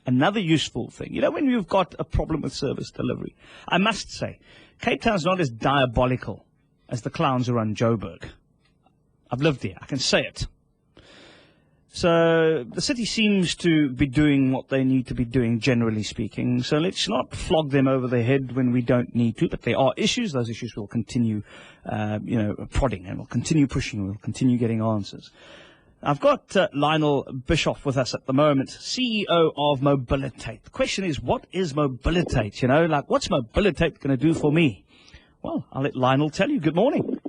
another useful thing. You know, when you've got a problem with service delivery, I must say, Cape Town's not as diabolical as the clowns who run Joburg. I've lived here. I can say it. So the city seems to be doing what they need to be doing, generally speaking. So let's not flog them over the head when we don't need to. But there are issues. Those issues will continue, prodding, and we'll continue pushing. We'll continue getting answers. I've got Lionel Bischoff with us at the moment, CEO of Mobilitate. The question is, what is Mobilitate? You know, like, what's Mobilitate going to do for me? Well, I'll let Lionel tell you. Good morning.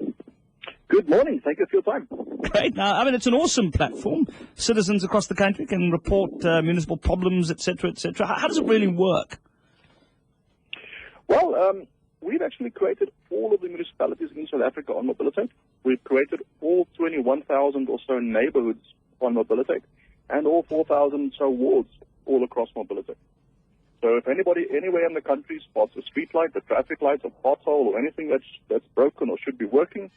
Good morning. Thank you for your time. Great. Now, I mean, it's an awesome platform. Citizens across the country can report municipal problems, etc., etc. How does it really work? Well, we've actually created all of the municipalities in South Africa on Mobilitate. We've created all 21,000 or so neighborhoods on Mobilitate and all 4,000 so wards all across Mobilitate. So if anybody anywhere in the country spots a street light, a traffic light, a pothole, or anything that's broken or should be working,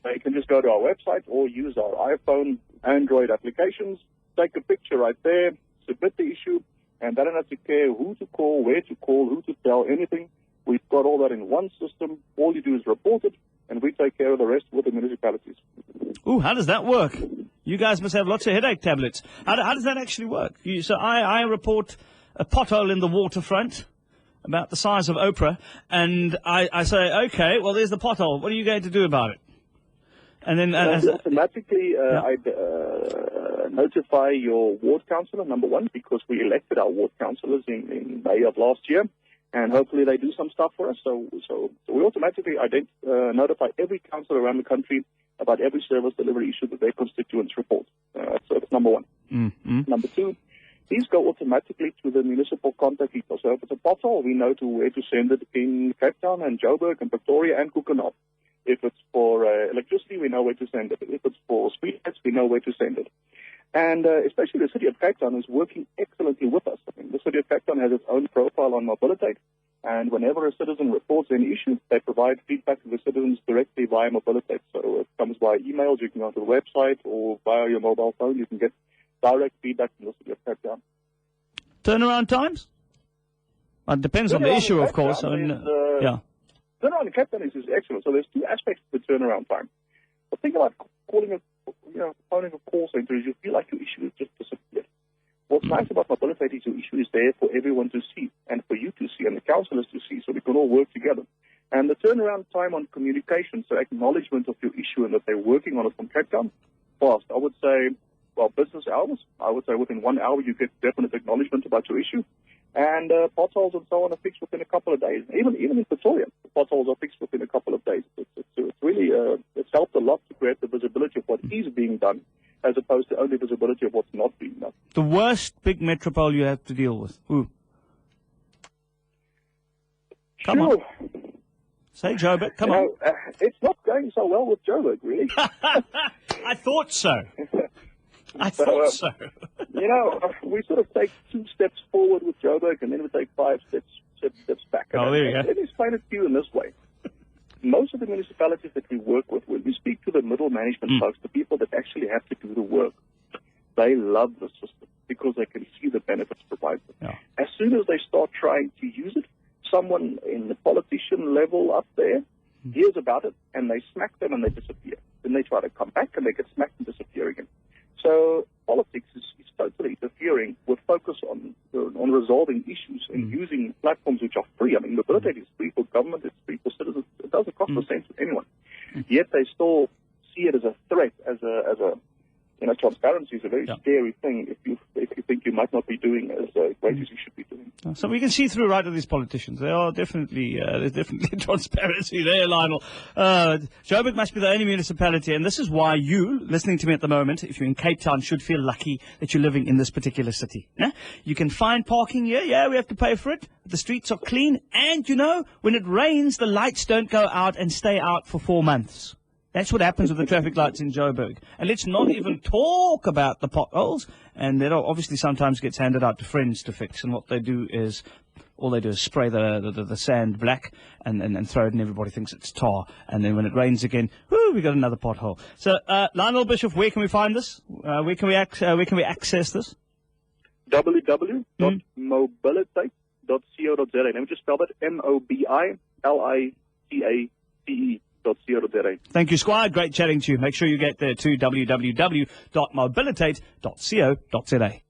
they can just go to our website or use our iPhone, Android applications, take a picture right there, submit the issue, and they don't have to care who to call, where to call, who to tell, anything. We've got all that in one system. All you do is report it, and we take care of the rest with the municipalities. Ooh, how does that work? You guys must have lots of headache tablets. How does that actually work? So I report a pothole in the waterfront about the size of Oprah, and I say, okay, well, there's the pothole. What are you going to do about it? And then automatically, I'd notify your ward councillor, number one, because we elected our ward councillors in May of last year, and hopefully they do some stuff for us. So we automatically notify every councillor around the country about every service delivery issue that their constituents report. So that's number one. Mm-hmm. Number two, these go automatically to the municipal contact details. So if it's a pothole, we know where to send it in Cape Town and Joburg and Pretoria and Koekenaap. If it's for electricity, we know where to send it. If it's for streetlights, we know where to send it. And especially the city of Cape Town is working excellently with us. I mean, the city of Cape Town has its own profile on Mobilitate, and whenever a citizen reports any issue, they provide feedback to the citizens directly via Mobilitate. So it comes via emails, you can go to the website, or via your mobile phone, you can get direct feedback from the city of Cape Town. Turnaround times? Well, it depends on the issue, of course. Yeah. Turnaround in Cape Town is excellent. So there's two aspects to the turnaround time. The thing about phoning a call center is you feel like your issue has just disappeared. What's nice about Mobilitate is your issue is there for everyone to see and for you to see and the councillors to see, so we can all work together. And the turnaround time on communication, so acknowledgement of your issue and that they're working on it from Cape Town, fast. I would say, well, business hours. I would say within 1 hour you get definite acknowledgement about your issue. And potholes and so on are fixed within a couple of days. Even in Pretoria, the potholes are fixed within a couple of days. It's really it's helped a lot to create the visibility of what is being done, as opposed to only visibility of what's not being done. The worst big metropole you have to deal with? Who? Come on. Say Joburg. Come on. It's not going so well with Joburg, really. I thought so. I thought so. We sort of take 2 steps forward with Joburg, and then we take 5 steps back. Oh, there you go. Let me explain it to you in this way. Most of the municipalities that we work with, when we speak to the middle management folks, the people that actually have to do the work, they love the system because they can see the benefits provided. Yeah. As soon as they start trying to use it, someone in the politician level up there hears about it, and they smack them and they disappear. Then they try to come back and they get smacked and disappear again. So politics is totally interfering with focus on resolving issues and using platforms which are free. I mean, Mobilitate is free for government, it's free for citizens. It doesn't cost a cent to anyone. Yet they still see it as a threat, as a transparency is a very scary thing if you think you might not be doing as great as you should be doing. So we can see through right of these politicians. They are definitely, there's definitely transparency there, Lionel. Joburg must be the only municipality, and this is why you, listening to me at the moment, if you're in Cape Town, should feel lucky that you're living in this particular city. Yeah? You can find parking here. Yeah, we have to pay for it. The streets are clean. And, when it rains, the lights don't go out and stay out for 4 months. That's what happens with the traffic lights in Joburg. And let's not even talk about the potholes. And that obviously sometimes gets handed out to friends to fix. And what they do is, all they do is spray the sand black and throw it, and everybody thinks it's tar. And then when it rains again, we got another pothole. So, Lionel Bischoff, where can we find this? Where can we access this? www.mobilitate.co.za. Let me just spell that, mobilitate.co.za. Thank you, Squire. Great chatting to you. Make sure you get there to www.mobilitate.co.za.